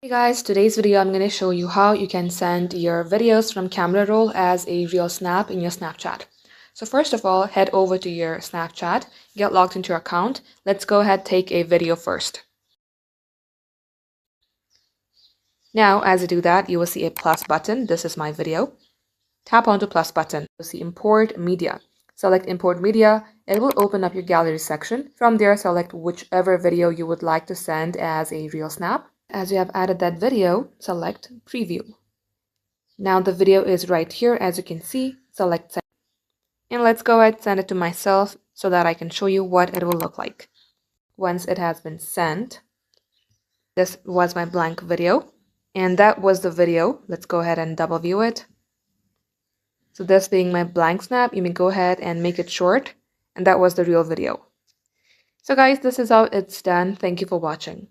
Hey guys, today's video I'm going to show you how you can send your videos from camera roll as a real snap in your Snapchat. So first of all, head over to your Snapchat, get logged into your account. Let's go ahead take a video first. Now, as you do that, you will see a plus button. This is my video. Tap onto plus button. You'll see import media. Select import media. It will open up your gallery section. From there, select whichever video you would like to send as a real snap. As you have added that video, select preview. Now the video is right here, as you can see. Select send. And let's go ahead and send it to myself so that I can show you what it will look like. Once it has been sent, this was my blank video. And that was the video. Let's go ahead and double view it. So this being my blank snap, you may go ahead and make it short. And that was the real video. So guys, this is how it's done. Thank you for watching.